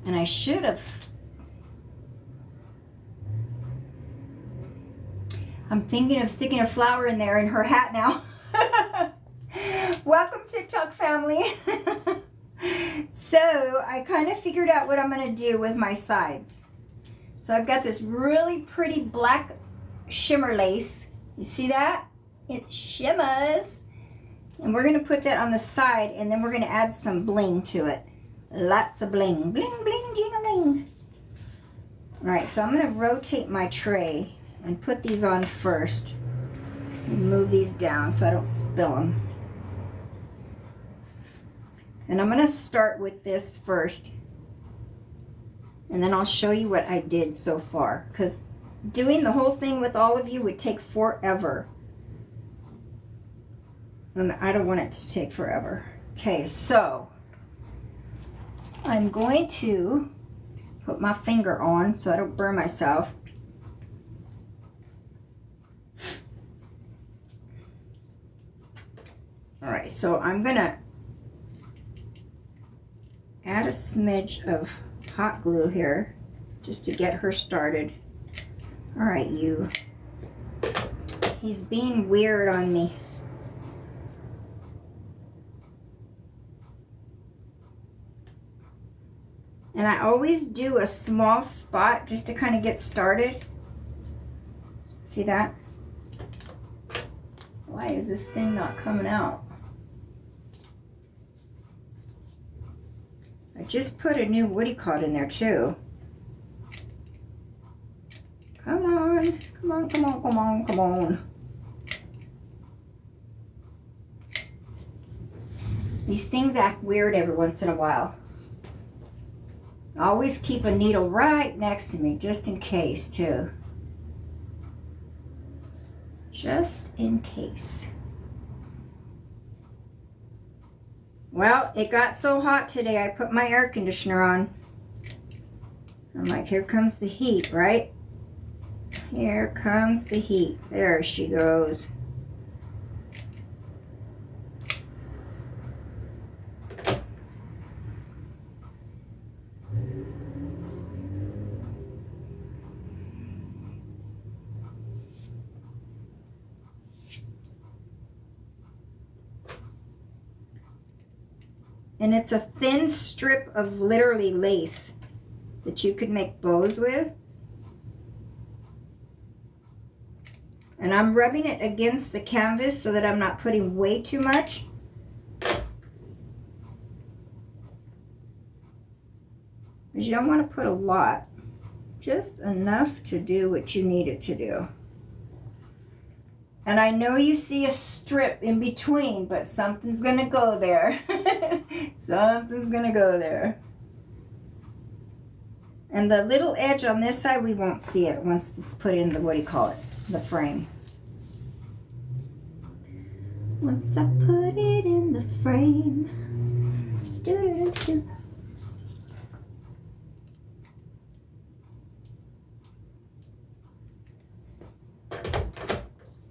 And I should have. I'm thinking of sticking a flower in there in her hat now. Welcome, TikTok family. So I kind of figured out what I'm going to do with my sides. So I've got this really pretty black shimmer lace. You see that? It shimmers. And we're going to put that on the side, and then we're going to add some bling to it. Lots of bling. Bling, bling, jingling. All right, so I'm going to rotate my tray and put these on first. And move these down so I don't spill them. And I'm going to start with this first. And then I'll show you what I did so far. Because doing the whole thing with all of you would take forever. And I don't want it to take forever. Okay, so I'm going to put my finger on so I don't burn myself. All right, so I'm gonna add a smidge of hot glue here just to get her started. All right, you. He's being weird on me. And I always do a small spot just to kind of get started. See that? Why is this thing not coming out? I just put a new woody cod in there too. Come on, come on, come on, come on, come on. These things act weird every once in a while. I always keep a needle right next to me, just in case, too. Just in case. Well, it got so hot today, I put my air conditioner on. I'm like, here comes the heat, right? Here comes the heat. There she goes. And it's a thin strip of literally lace that you could make bows with. And I'm rubbing it against the canvas so that I'm not putting way too much. Because you don't want to put a lot. Just enough to do what you need it to do. And I know you see a strip in between, but something's gonna go there. Something's gonna go there. And the little edge on this side, we won't see it once it's put in the, what do you call it? The frame. Once I put it in the frame. Do-do-do-do.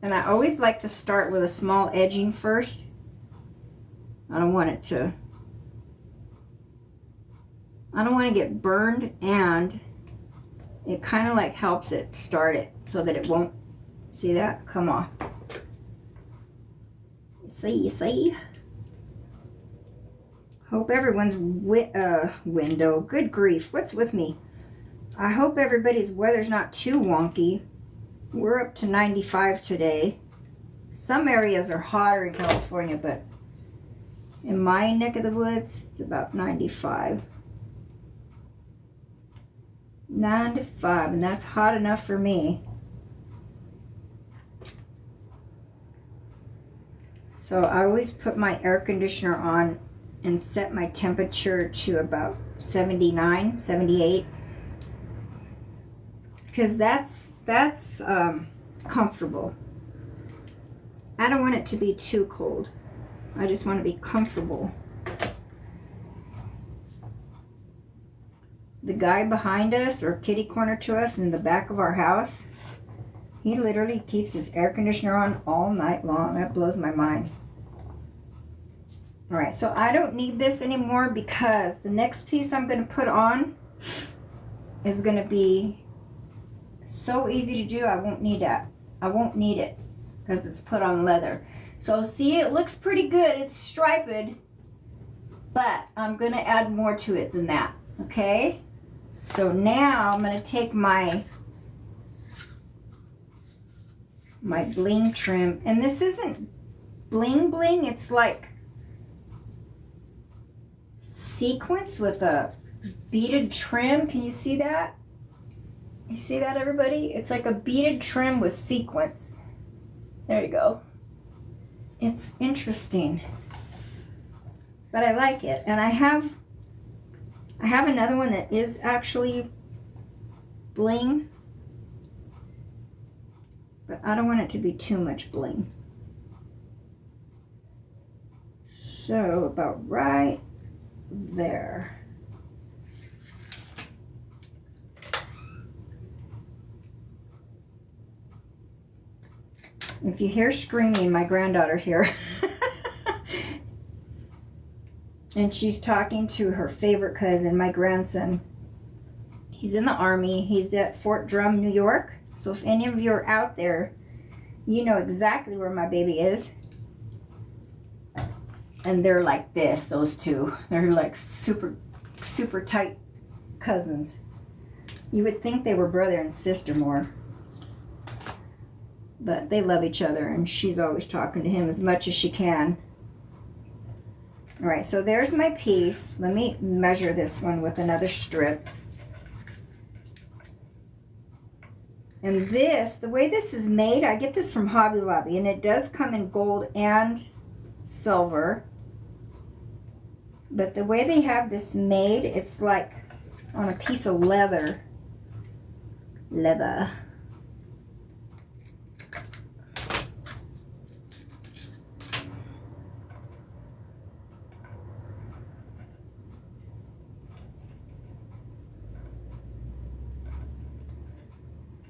And I always like to start with a small edging first. I don't want to get burned, and it kind of like helps it start it so that it won't, see that? Come on. See? Hope everyone's window, good grief, what's with me? I hope everybody's weather's not too wonky. We're up to 95 today. Some areas are hotter in California, but in my neck of the woods, it's about 95. 95, and that's hot enough for me. So I always put my air conditioner on and set my temperature to about 79, 78. Because that's comfortable. I don't want it to be too cold. I just want to be comfortable. The guy behind us, or kitty corner to us in the back of our house, he literally keeps his air conditioner on all night long. That blows my mind. All right, so I don't need this anymore because the next piece I'm going to put on is going to be so easy to do. I won't need that. I won't need it because it's put on leather. So see, it looks pretty good. It's striped, but I'm going to add more to it than that. Okay, so now I'm going to take my bling trim, and this isn't bling bling, it's like sequence with a beaded trim. Can you see that? You see that, everybody? It's like a beaded trim with sequence. There you go. It's interesting, but I like it. And I have another one that is actually bling, but I don't want it to be too much bling. So about right there. If you hear screaming, my granddaughter's here. And she's talking to her favorite cousin, my grandson. He's in the Army. He's at Fort Drum, New York. So if any of you are out there, you know exactly where my baby is. And they're like this, those two. They're like super, super tight cousins. You would think they were brother and sister more. But they love each other, and she's always talking to him as much as she can. All right, so there's my piece. Let me measure this one with another strip. And this, the way this is made, I get this from Hobby Lobby, and it does come in gold and silver. But the way they have this made, it's like on a piece of leather. Leather.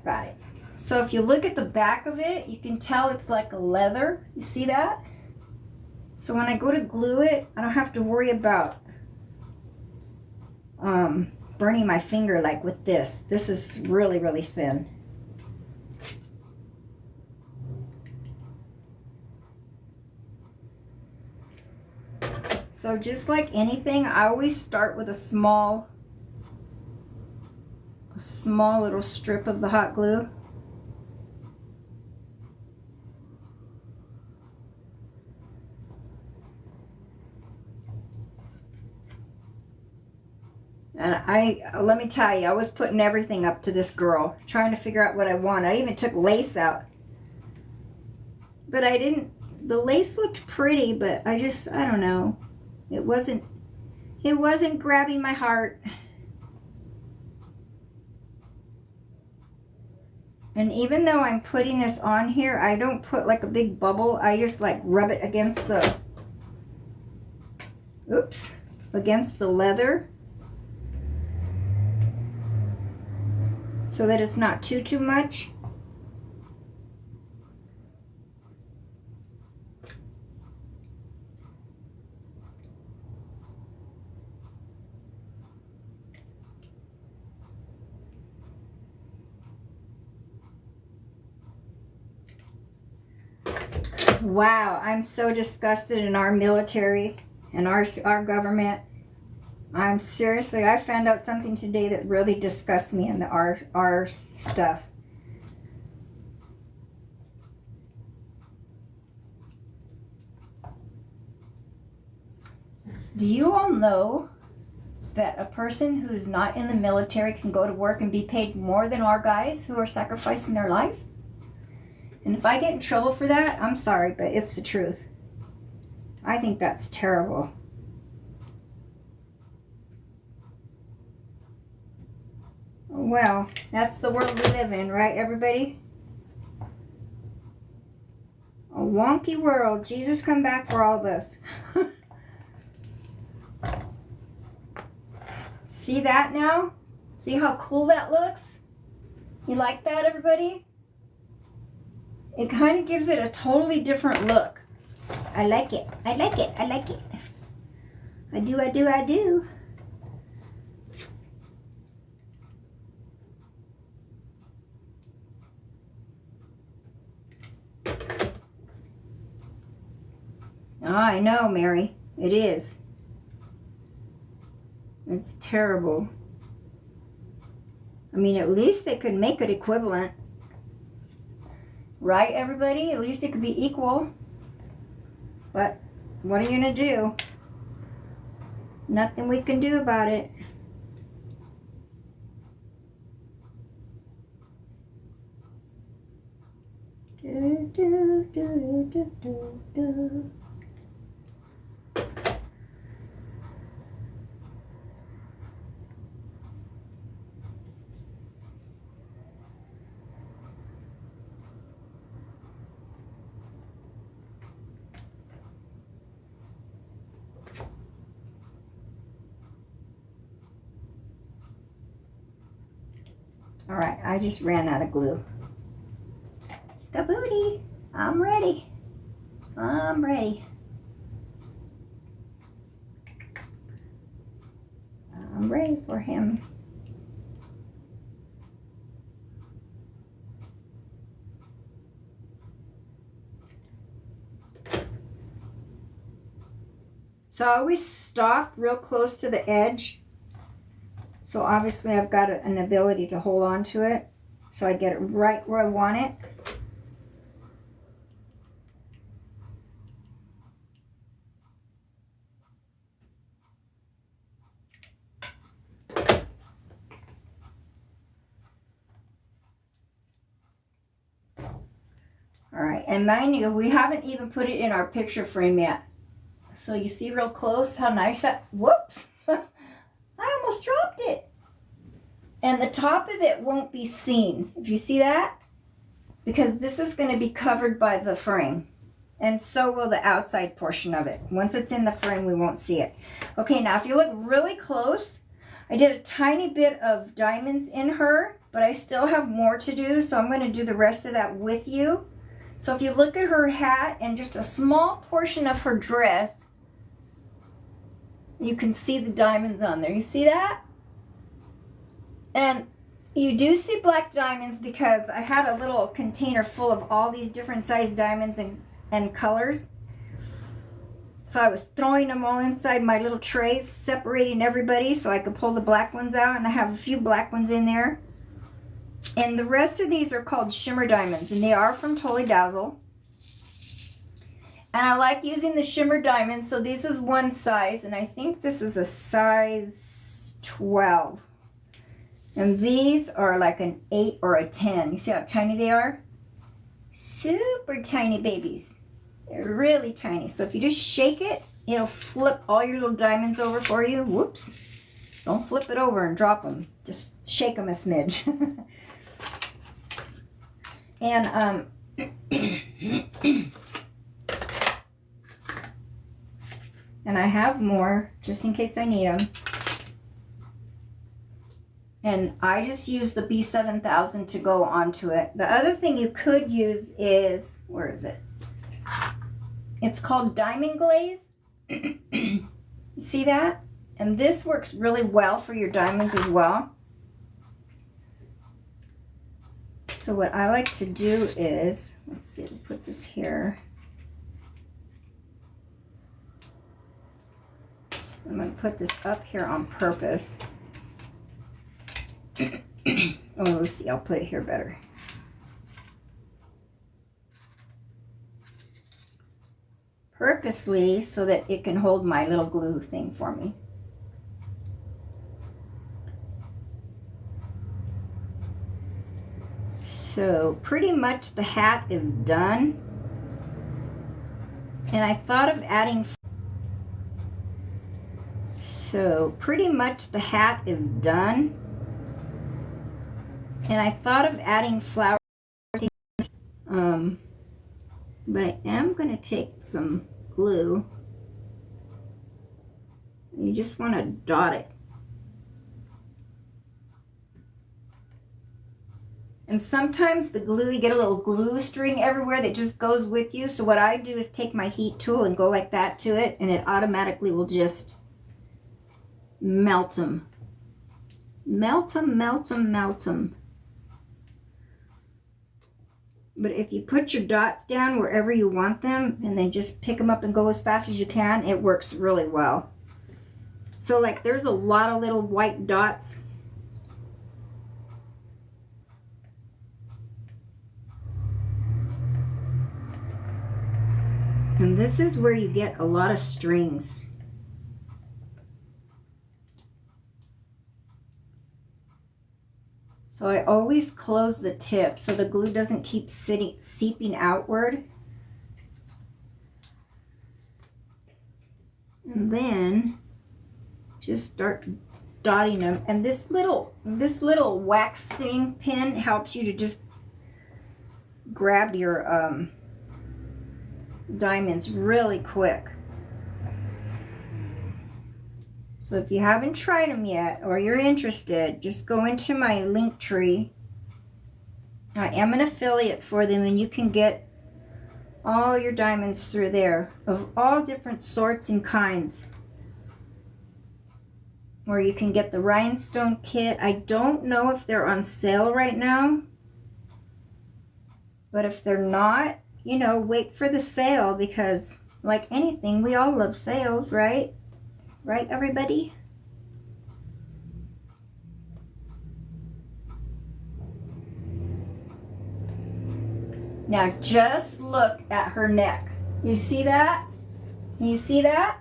Got it. So if you look at the back of it, you can tell it's like a leather. You see that? So when I go to glue it, I don't have to worry about burning my finger like with this. This is really, really thin. So just like anything, I always start with a small little strip of the hot glue. And let me tell you, I was putting everything up to this girl, trying to figure out what I want. I even took lace out. But I didn't, the lace looked pretty, but I don't know. It wasn't grabbing my heart. And even though I'm putting this on here, I don't put like a big bubble. I just like rub it against the, against the leather, so that it's not too much. Wow, I'm so disgusted in our military and our government. I found out something today that really disgusts me in our stuff. Do you all know that a person who's not in the military can go to work and be paid more than our guys who are sacrificing their life? And if I get in trouble for that, I'm sorry, but it's the truth. I think that's terrible. Well, that's the world we live in, right, everybody? A wonky world. Jesus come back for all of us. See that now? See how cool that looks? You like that, everybody? It kind of gives it a totally different look. I like it. I like it. I like it. I do, I do, I do. Oh, I know, Mary. It is. It's terrible. I mean, at least they could make it equivalent. Right, everybody? At least it could be equal. But what are you going to do? Nothing we can do about it. Do, do, do, do, do, do. All right, I just ran out of glue. Skabooty, I'm ready. I'm ready. I'm ready for him. So I always stop real close to the edge. So obviously I've got an ability to hold on to it. So I get it right where I want it. All right, and mind you, we haven't even put it in our picture frame yet. So you see real close how nice that, whoops, I almost dropped it. And the top of it won't be seen, if you see that, because this is going to be covered by the frame. And so will the outside portion of it. Once it's in the frame, we won't see it. Okay, now if you look really close, I did a tiny bit of diamonds in her, but I still have more to do, so I'm going to do the rest of that with you. So if you look at her hat and just a small portion of her dress, you can see the diamonds on there. You see that? And you do see black diamonds because I had a little container full of all these different size diamonds and colors. So I was throwing them all inside my little trays, separating everybody so I could pull the black ones out, and I have a few black ones in there. And the rest of these are called shimmer diamonds, and they are from Totally Dazzle. And I like using the shimmer diamonds, so this is one size, and I think this is a size 12. And these are like an 8 or a 10. You see how tiny they are? Super tiny babies. They're really tiny. So if you just shake it, it'll flip all your little diamonds over for you. Whoops. Don't flip it over and drop them. Just shake them a smidge. And and I have more just in case I need them. And I just use the B7000 to go onto it. The other thing you could use is, where is it? It's called Diamond Glaze. You see that? And this works really well for your diamonds as well. So what I like to do is, let's see, we'll put this here. I'm going to put this up here on purpose. Oh, let's see, I'll put it here better. Purposely so that it can hold my little glue thing for me. So pretty much the hat is done. And I thought of adding, so pretty much the hat is done. And I thought of adding flowers, but I am going to take some glue. You just want to dot it. And sometimes the glue, you get a little glue string everywhere that just goes with you. So what I do is take my heat tool and go like that to it, and it automatically will just melt them. Melt them, melt them, melt them. But if you put your dots down wherever you want them and then just pick them up and go as fast as you can, it works really well. So like there's a lot of little white dots. And this is where you get a lot of strings. So I always close the tip so the glue doesn't keep seeping outward. And then just start dotting them. And this little waxing pin helps you to just grab your diamonds really quick. So if you haven't tried them yet or you're interested, just go into my link tree. I am an affiliate for them and you can get all your diamonds through there of all different sorts and kinds. Or you can get the rhinestone kit. I don't know if they're on sale right now, but if they're not, you know, wait for the sale, because like anything, we all love sales, right? Right, everybody? Now just look at her neck. You see that? You see that?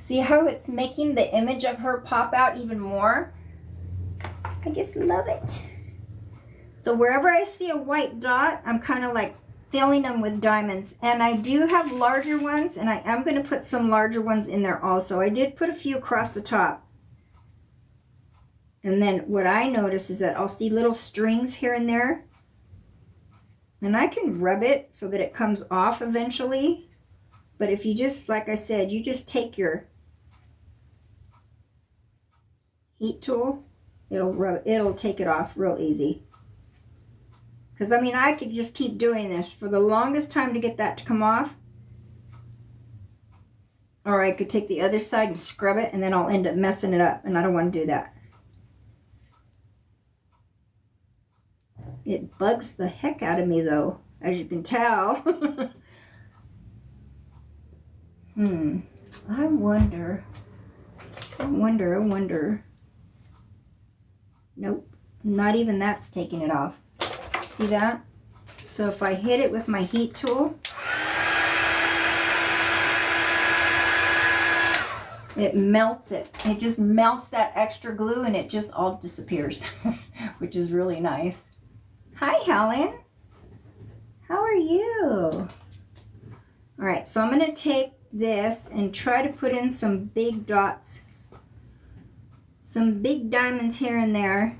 See how it's making the image of her pop out even more? I just love it. So wherever I see a white dot, I'm kind of like filling them with diamonds. And I do have larger ones, and I am going to put some larger ones in there also. I did put a few across the top. And then what I notice is that I'll see little strings here and there. And I can rub it so that it comes off eventually. But if you just, like I said, you just take your heat tool, it'll take it off real easy. Because, I mean, I could just keep doing this for the longest time to get that to come off. Or I could take the other side and scrub it, and then I'll end up messing it up, and I don't want to do that. It bugs the heck out of me, though, as you can tell. I wonder. Nope, not even that's taking it off. See that? So if I hit it with my heat tool, it melts it. It just melts that extra glue and it just all disappears, which is really nice. Hi, Helen. How are you? All right, so I'm going to take this and try to put in some big dots, some big diamonds here and there.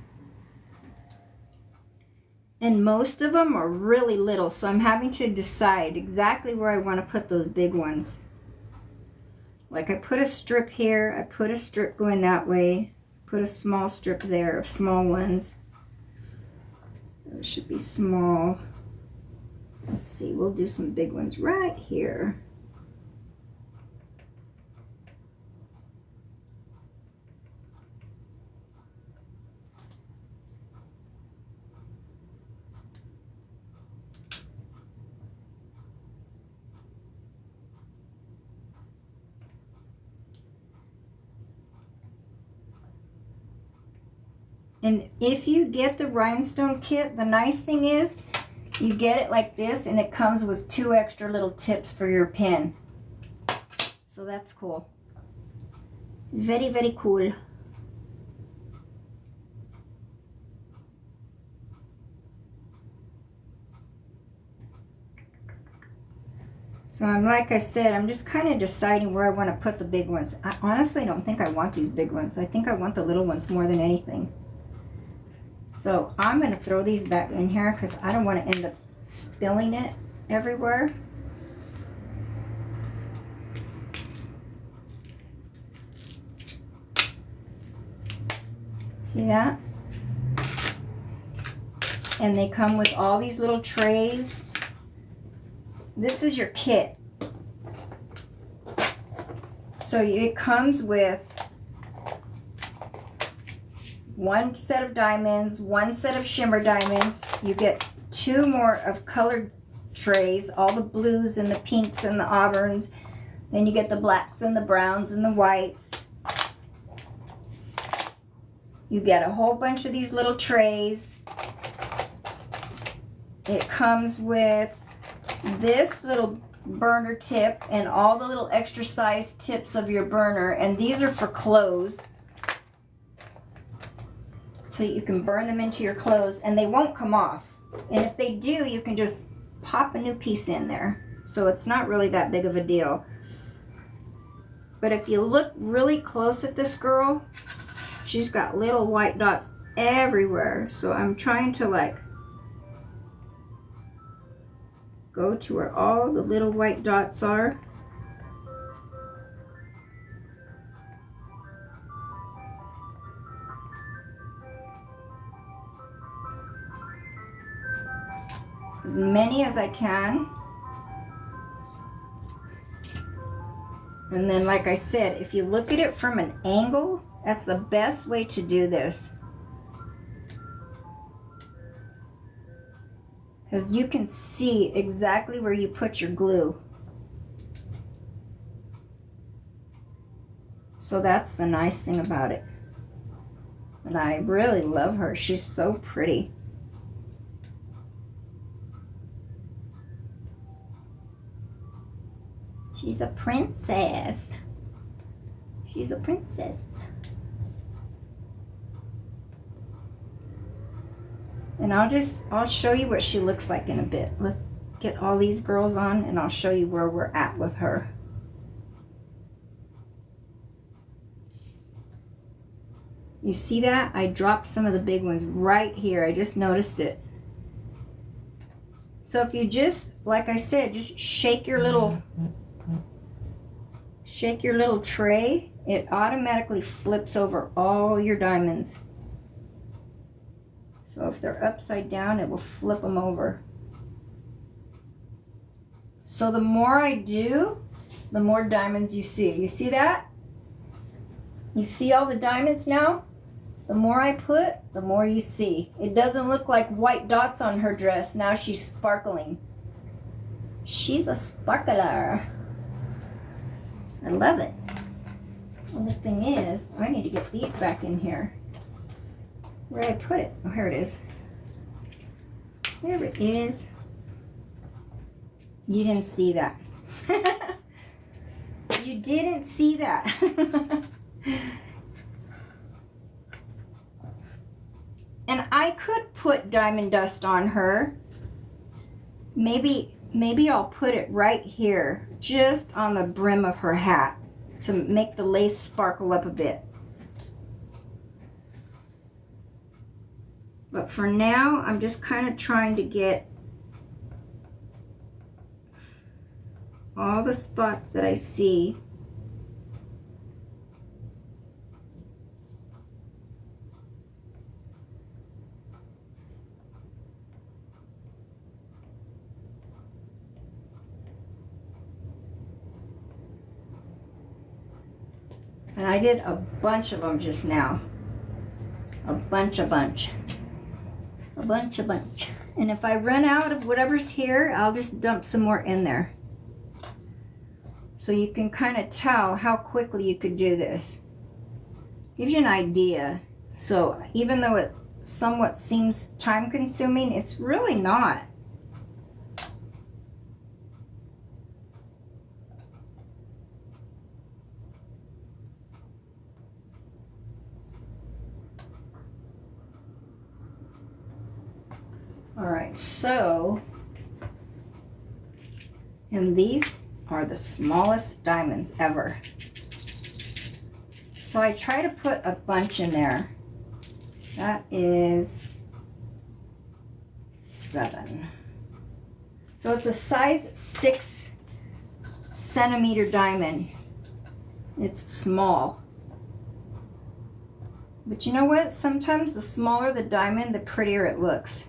And most of them are really little, so I'm having to decide exactly where I want to put those big ones. Like I put a strip here, I put a strip going that way, put a small strip there of small ones. Those should be small. Let's see, we'll do some big ones right here. And if you get the rhinestone kit, the nice thing is you get it like this and it comes with 2 extra little tips for your pin. So that's cool. Very, very cool. So I'm, like I said, I'm just kind of deciding where I want to put the big ones. I honestly don't think I want these big ones. I think I want the little ones more than anything. So I'm going to throw these back in here because I don't want to end up spilling it everywhere. See that? And they come with all these little trays. This is your kit. So it comes with one set of diamonds, one set of shimmer diamonds. You get 2 more of colored trays, all the blues and the pinks and the auburns. Then you get the blacks and the browns and the whites. You get a whole bunch of these little trays. It comes with this little burner tip and all the little extra size tips of your burner, and these are for clothes. So you can burn them into your clothes and they won't come off. And if they do, you can just pop a new piece in there. So it's not really that big of a deal. But if you look really close at this girl, she's got little white dots everywhere. So I'm trying to like go to where all the little white dots are. As many as I can. And then, like I said, if you look at it from an angle, that's the best way to do this. Because you can see exactly where you put your glue. So that's the nice thing about it. And I really love her. She's so pretty. She's a princess. She's a princess. And I'll show you what she looks like in a bit. Let's get all these girls on and I'll show you where we're at with her. You see that? I dropped some of the big ones right here. I just noticed it. So if you just, like I said, just shake your little tray, it automatically flips over all your diamonds. So if they're upside down, it will flip them over. So the more I do, the more diamonds you see. You see that? You see all the diamonds now? The more I put, the more you see. It doesn't look like white dots on her dress. Now she's sparkling. She's a sparkler. I love it. And the thing is, I need to get these back in here. Where did I put it? Oh, here it is. There it is. You didn't see that. You didn't see that. And I could put diamond dust on her. Maybe I'll put it right here, just on the brim of her hat, to make the lace sparkle up a bit. But for now, I'm just kind of trying to get all the spots that I see. And I did a bunch of them just now. A bunch. And if I run out of whatever's here, I'll just dump some more in there. So you can kind of tell how quickly you could do this. Gives you an idea. So even though it somewhat seems time consuming, it's really not. All right, so, and these are the smallest diamonds ever. So I try to put a bunch in there. That is 7. So it's a size 6 centimeter diamond. It's small. But you know what? Sometimes the smaller the diamond, the prettier it looks.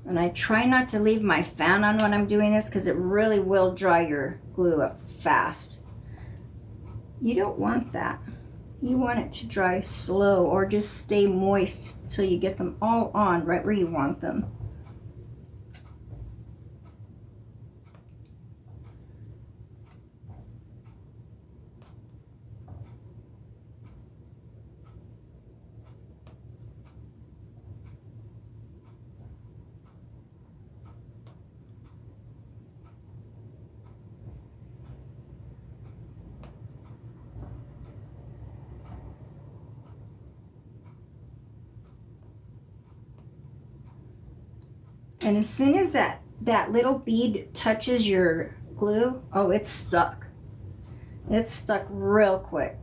And I try not to leave my fan on when I'm doing this because it really will dry your glue up fast. You don't want that. You want it to dry slow or just stay moist till you get them all on right where you want them. And as soon as that little bead touches your glue, oh, it's stuck. It's stuck real quick.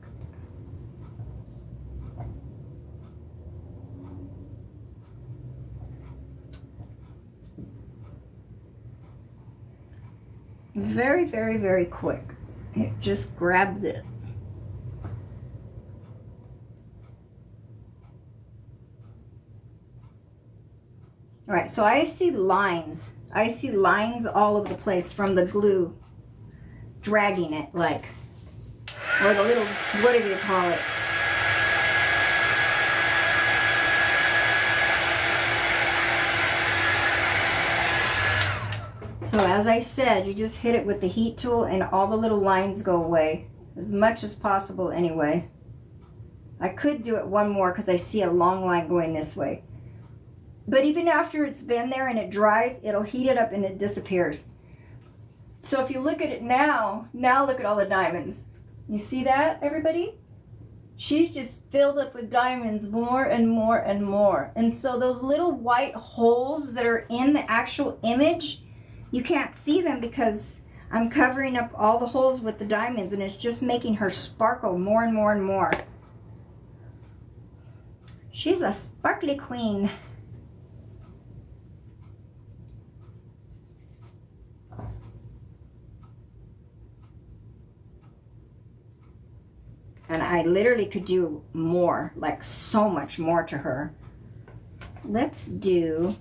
Very, very, very quick. It just grabs it. All right, so I see lines. I see lines all over the place from the glue dragging it, like, or the little, whatever you call it. So as I said, you just hit it with the heat tool and all the little lines go away, as much as possible anyway. I could do it one more because I see a long line going this way. But even after it's been there and it dries, it'll heat it up and it disappears. So if you look at it now look at all the diamonds. You see that, everybody? She's just filled up with diamonds more and more and more. And so those little white holes that are in the actual image, you can't see them because I'm covering up all the holes with the diamonds, and it's just making her sparkle more and more and more. She's a sparkly queen. And I literally could do more, like so much more to her. Let's do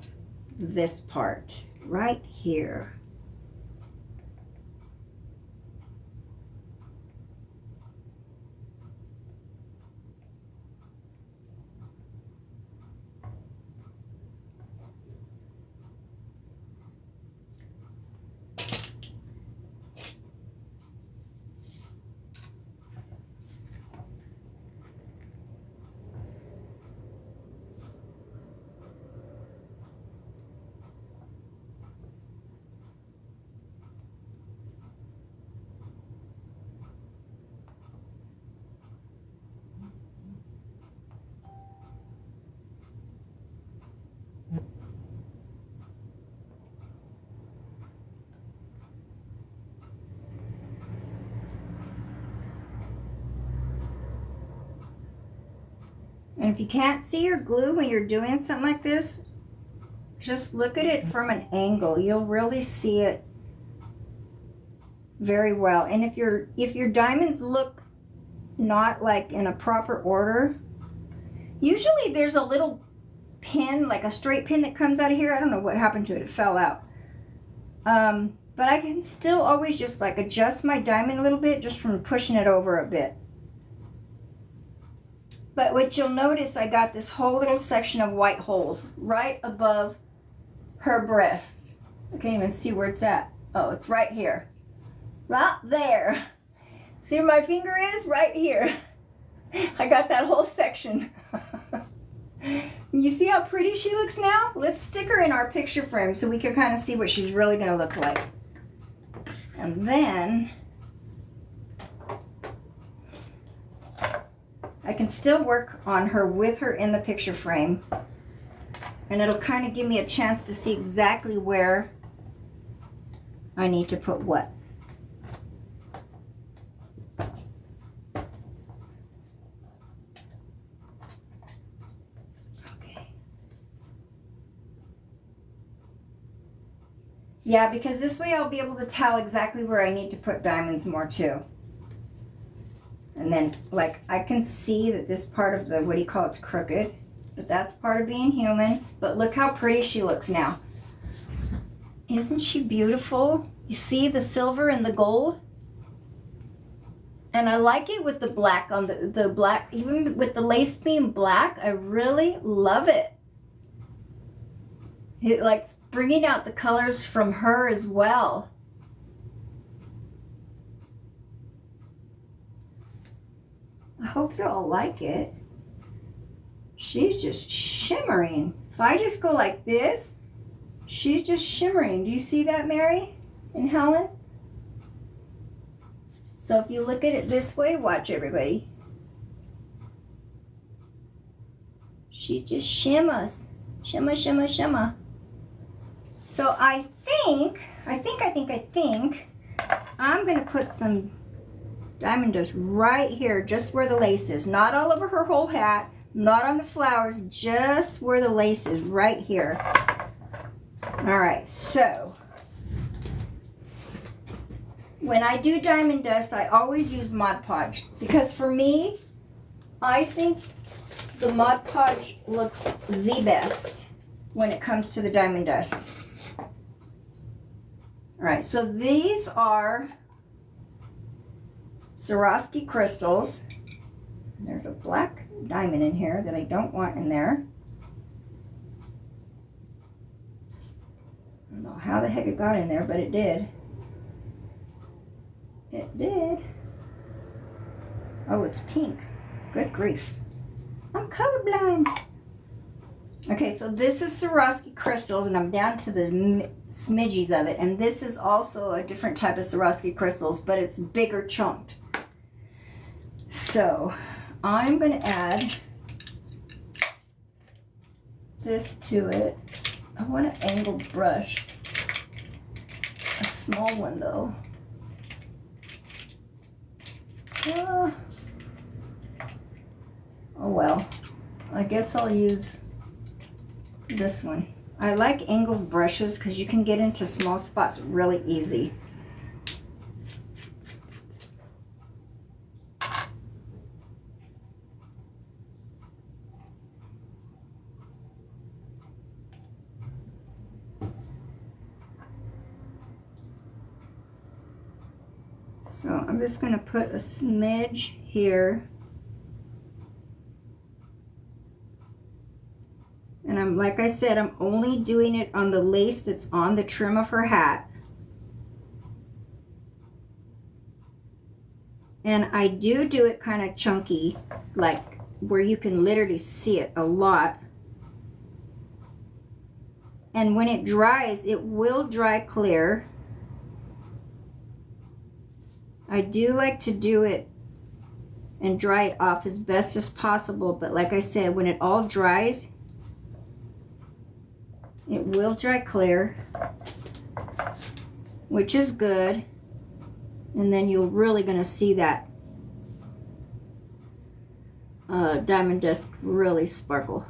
this part right here. And if you can't see your glue when you're doing something like this, just look at it from an angle. You'll really see it very well. And if your diamonds look not like in a proper order, usually there's a little pin, like a straight pin that comes out of here. I don't know what happened to it. It fell out. But I can still always just like adjust my diamond a little bit just from pushing it over a bit. But what you'll notice, I got this whole little section of white holes right above her breast. I can't even see where it's at. Oh, it's right here. Right there. See where my finger is? Right here. I got that whole section. You see how pretty she looks now? Let's stick her in our picture frame so we can kind of see what she's really going to look like. And then I can still work on her with her in the picture frame, and it'll kind of give me a chance to see exactly where I need to put what. Okay. Yeah, because this way I'll be able to tell exactly where I need to put diamonds more too. And then, like, I can see that this part of the, what do you call it, it's crooked. But that's part of being human. But look how pretty she looks now. Isn't she beautiful? You see the silver and the gold? And I like it with the black on the black, even with the lace being black, I really love it. It likes bringing out the colors from her as well. I hope you all like it. She's just shimmering. If I just go like this, she's just shimmering. Do you see that, Mary and Helen? So if you look at it this way, watch everybody. She just shimmers. Shimmer, shimmer, shimmer. So I think I'm gonna put some diamond dust right here, just where the lace is. Not all over her whole hat, not on the flowers, just where the lace is, right here. All right, so when I do diamond dust, I always use Mod Podge, because for me, I think the Mod Podge looks the best when it comes to the diamond dust. All right, so these are Swarovski crystals. There's a black diamond in here that I don't want in there. I don't know how the heck it got in there, but it did. It did. Oh, it's pink. Good grief. I'm colorblind. Okay, so this is Swarovski crystals, and I'm down to the smidgies of it. And this is also a different type of Swarovski crystals, but it's bigger chunked. So I'm going to add this to it. I want an angled brush. A small one, though. Oh well, I guess I'll use this one. I like angled brushes because you can get into small spots really easy. So I'm just going to put a smidge here. And I'm, like I said, I'm only doing it on the lace that's on the trim of her hat. And I do it kind of chunky, like where you can literally see it a lot. And when it dries, it will dry clear. I do like to do it and dry it off as best as possible, but like I said, when it all dries, it will dry clear, which is good. And then you're really gonna see that diamond dust really sparkle.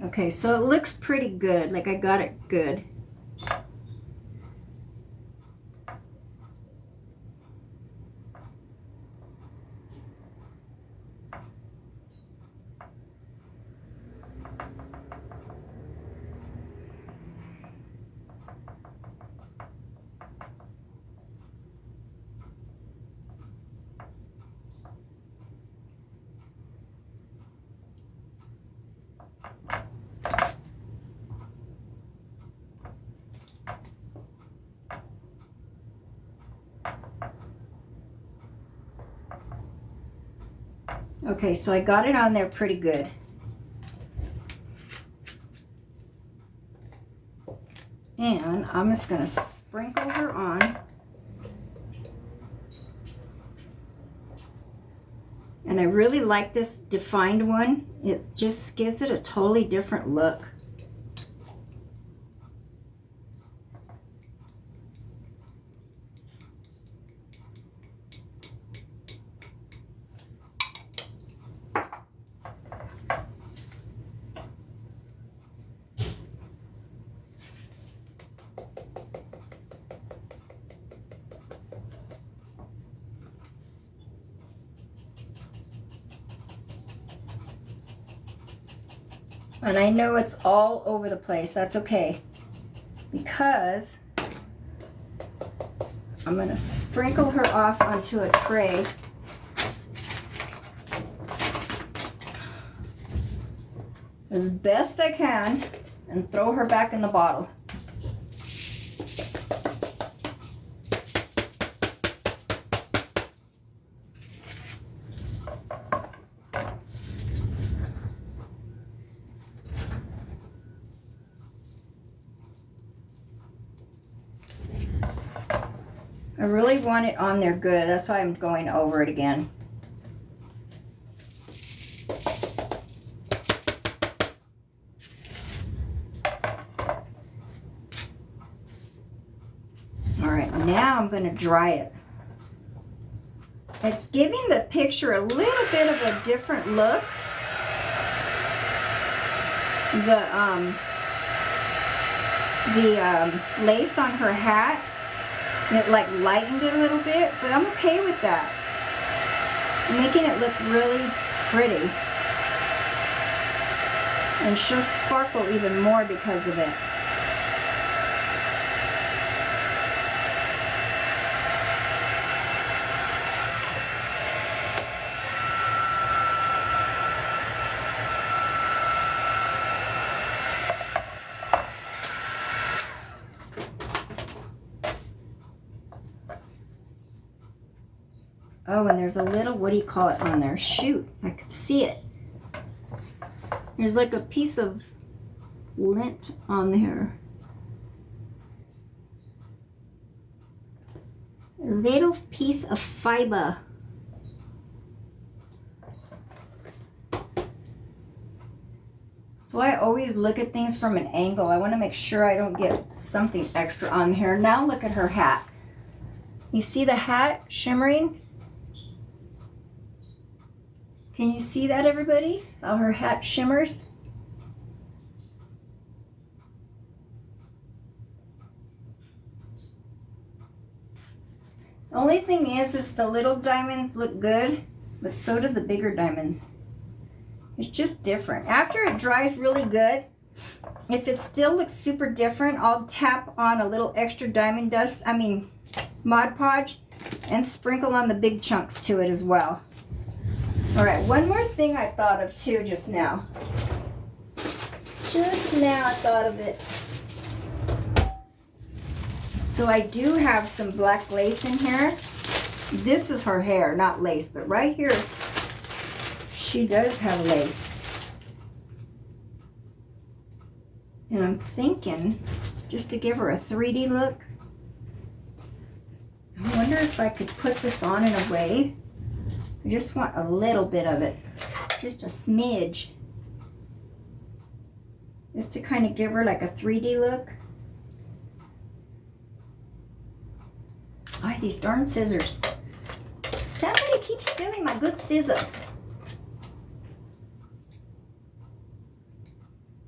Okay, so it looks pretty good, like I got it good. Okay, so I got it on there pretty good. And I'm just gonna sprinkle her on. And I really like this defined one. It just gives it a totally different look. And I know it's all over the place. That's okay. Because I'm going to sprinkle her off onto a tray. As best I can and throw her back in the bottle. I really want it on there good. That's why I'm going over it again. All right, now I'm going to dry it. It's giving the picture a little bit of a different look. The lace on her hat, it like lightened it a little bit, but I'm okay with that. It's making it look really pretty. And she'll sparkle even more because of it. Oh, and there's a little, what do you call it on there? Shoot, I could see it. There's like a piece of lint on there. A little piece of fiber. So I always look at things from an angle. I want to make sure I don't get something extra on here. Now look at her hat. You see the hat shimmering? Can you see that, everybody? How her hat shimmers? The only thing is the little diamonds look good, but so do the bigger diamonds. It's just different. After it dries really good, if it still looks super different, I'll tap on a little extra diamond dust, Mod Podge, and sprinkle on the big chunks to it as well. All right, one more thing I thought of too just now. Just now I thought of it. So I do have some black lace in here. This is her hair, not lace, but right here, she does have lace. And I'm thinking, just to give her a 3D look, I wonder if I could put this on in a way. I just want a little bit of it, just a smidge, just to kind of give her like a 3D look. Oh, these darn scissors. Somebody keeps stealing my good scissors.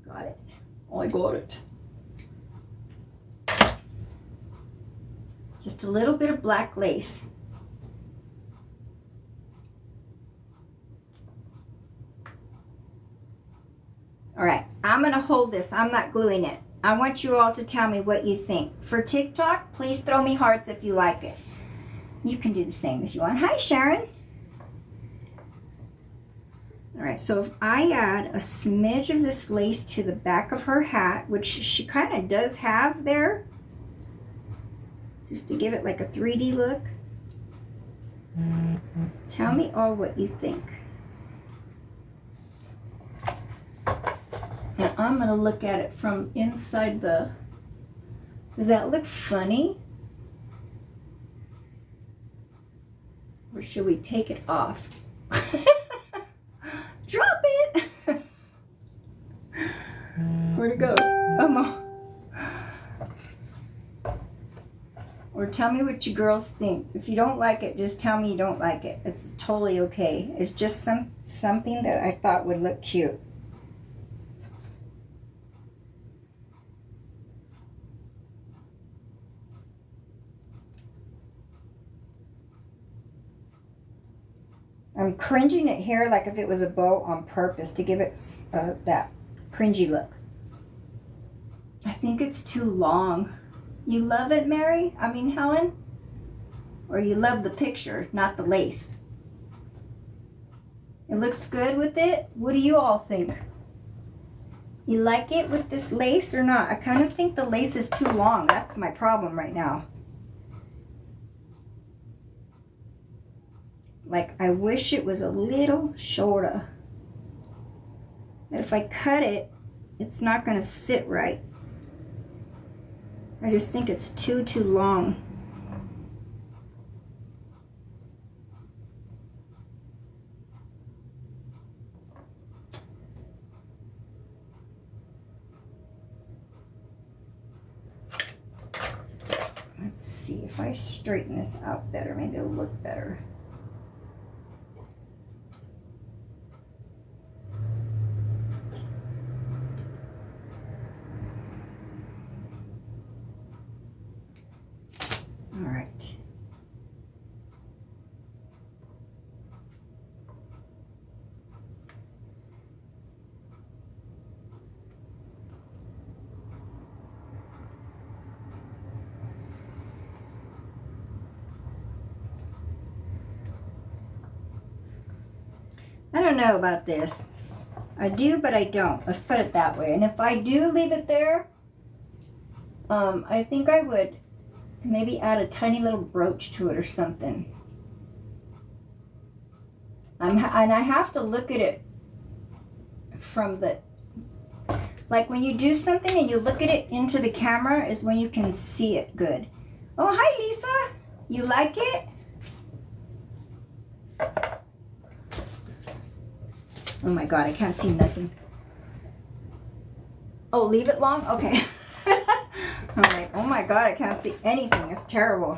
Got it. Oh, I got it. Just a little bit of black lace. All right, I'm gonna hold this. I'm not gluing it. I want you all to tell me what you think. For TikTok, please throw me hearts if you like it. You can do the same if you want. Hi, Sharon. All right, so if I add a smidge of this lace to the back of her hat, which she kind of does have there, just to give it like a 3D look. Tell me all what you think. And I'm going to look at it from inside the... Does that look funny? Or should we take it off? Drop it! Where'd it go? Come on. Or tell me what you girls think. If you don't like it, just tell me you don't like it. It's totally okay. It's just something that I thought would look cute. I'm cringing it here like if it was a bow on purpose to give it that cringy look. I think it's too long. You love it, Mary? I mean, Helen? Or you love the picture, not the lace? It looks good with it? What do you all think? You like it with this lace or not? I kind of think the lace is too long. That's my problem right now. Like, I wish it was a little shorter. But if I cut it, it's not going to sit right. I just think it's too long. Let's see if I straighten this out better, maybe it'll look better. All right. I don't know about this. I do, but I don't. Let's put it that way. And if I do leave it there, I think I would maybe add a tiny little brooch to it or something. And I have to look at it from the, like when you do something and you look at it into the camera is when you can see it good. Oh, hi Lisa. You like it? Oh my God, I can't see nothing. Oh, leave it long? Okay. I'm like, oh my God, I can't see anything. It's terrible.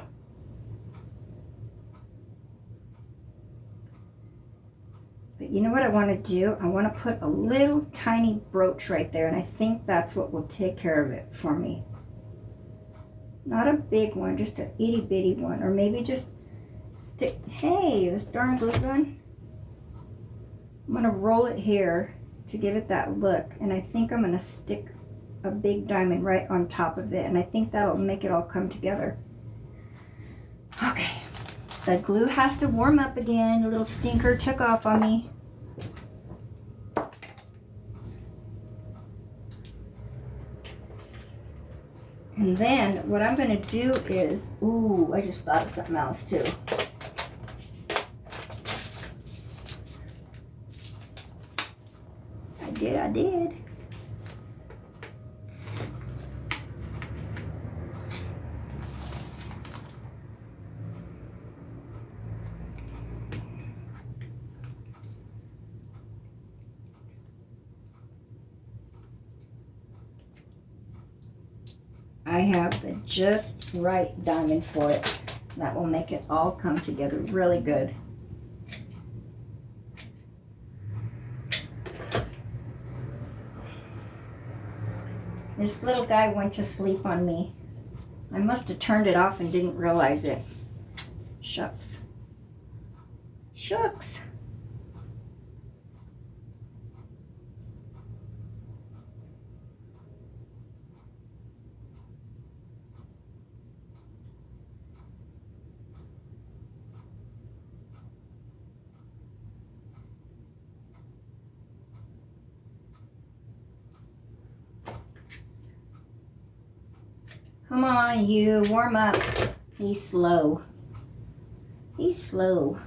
But you know what I want to do? I want to put a little tiny brooch right there, and I think that's what will take care of it for me. Not a big one, just a itty bitty one, or maybe just stick, hey, this darn glue gun. I'm going to roll it here to give it that look, and I think I'm going to stick a big diamond right on top of it, and I think that'll make it all come together. Okay, the glue has to warm up again. A little stinker took off on me. And then what I'm going to do is, ooh, I just thought of something else too. I did. I have the just right diamond for it. That will make it all come together really good. This little guy went to sleep on me. I must have turned it off and didn't realize it. Shucks. Shucks. Come on, you, warm up. He's slow. He's slow.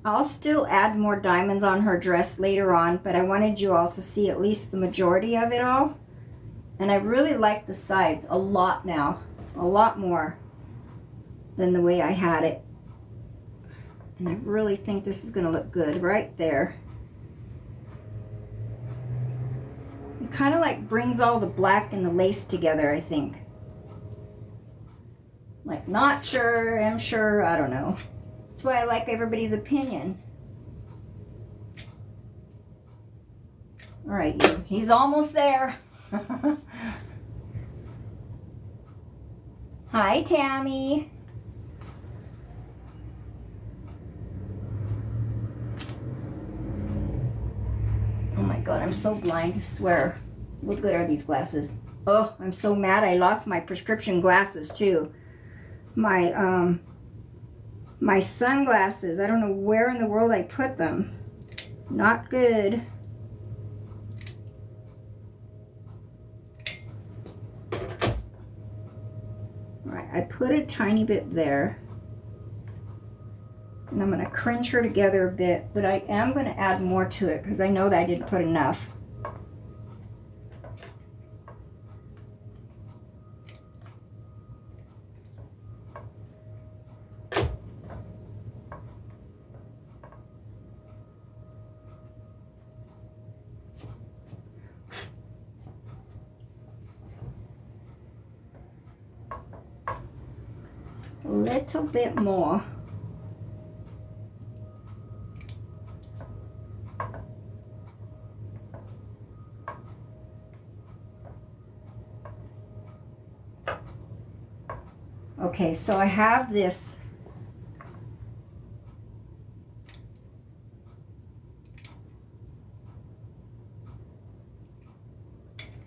I'll still add more diamonds on her dress later on, but I wanted you all to see at least the majority of it all. And I really like the sides a lot now. A lot more than the way I had it. And I really think this is going to look good right there. It kind of like brings all the black and the lace together, I think. Like, not sure, am sure, I don't know. That's why I like everybody's opinion. All right, you. He's almost there. Hi, Tammy. God, I'm so blind, I swear. What good are these glasses? Oh, I'm so mad I lost my prescription glasses too. My sunglasses. I don't know where in the world I put them. Not good. All right, I put a tiny bit there. And I'm going to crunch her together a bit, but I am going to add more to it because I know that I didn't put enough. A little bit more. Okay, so I have this.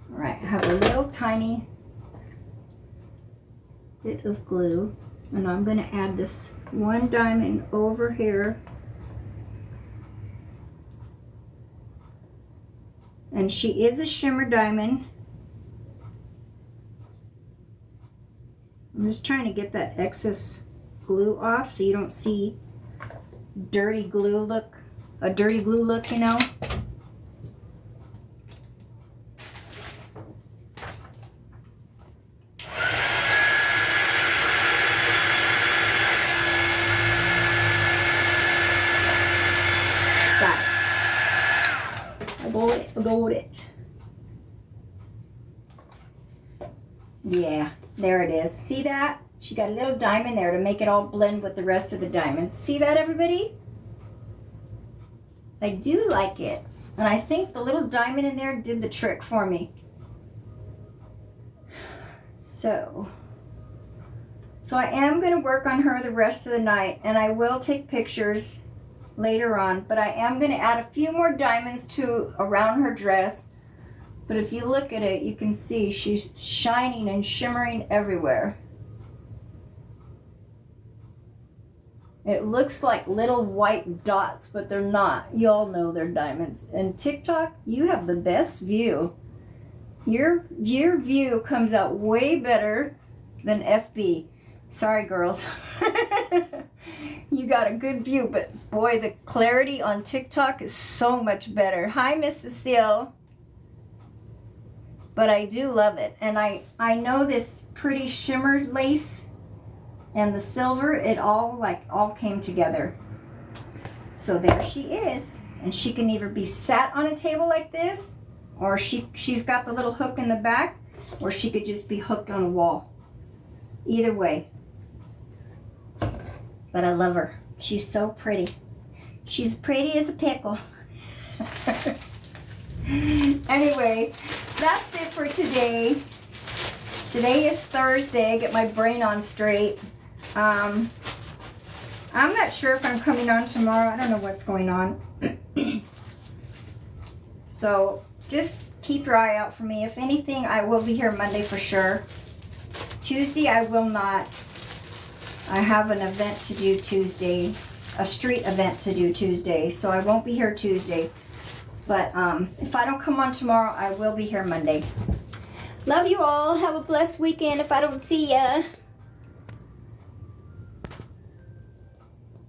All right, I have a little tiny bit of glue, and I'm going to add this one diamond over here. And she is a shimmer diamond. I'm just trying to get that excess glue off so you don't see dirty glue look, a dirty glue look, you know. Got it. I got it. Yeah. There it is. See that? She got a little diamond there to make it all blend with the rest of the diamonds. See that, everybody? I do like it. And I think the little diamond in there did the trick for me. So I am going to work on her the rest of the night, and I will take pictures later on, but I am going to add a few more diamonds to around her dress. But if you look at it, you can see she's shining and shimmering everywhere. It looks like little white dots, but they're not. You all know they're diamonds. And TikTok, you have the best view. Your view comes out way better than FB. Sorry, girls. You got a good view, but boy, the clarity on TikTok is so much better. Hi, Miss Cecile. But I do love it. And I know this pretty shimmer lace and the silver, it all came together. So there she is. And she can either be sat on a table like this, or she's got the little hook in the back, or she could just be hooked on a wall. Either way. But I love her. She's so pretty. She's pretty as a pickle. Anyway, that's it for today. Today is Thursday. Get my brain on straight. I'm not sure if I'm coming on tomorrow. I don't know what's going on. So just keep your eye out for me. If anything, I will be here Monday for sure. Tuesday, I will not. I have an event to do Tuesday, a street event to do Tuesday, so I won't be here Tuesday. But if I don't come on tomorrow, I will be here Monday. Love you all. Have a blessed weekend if I don't see ya.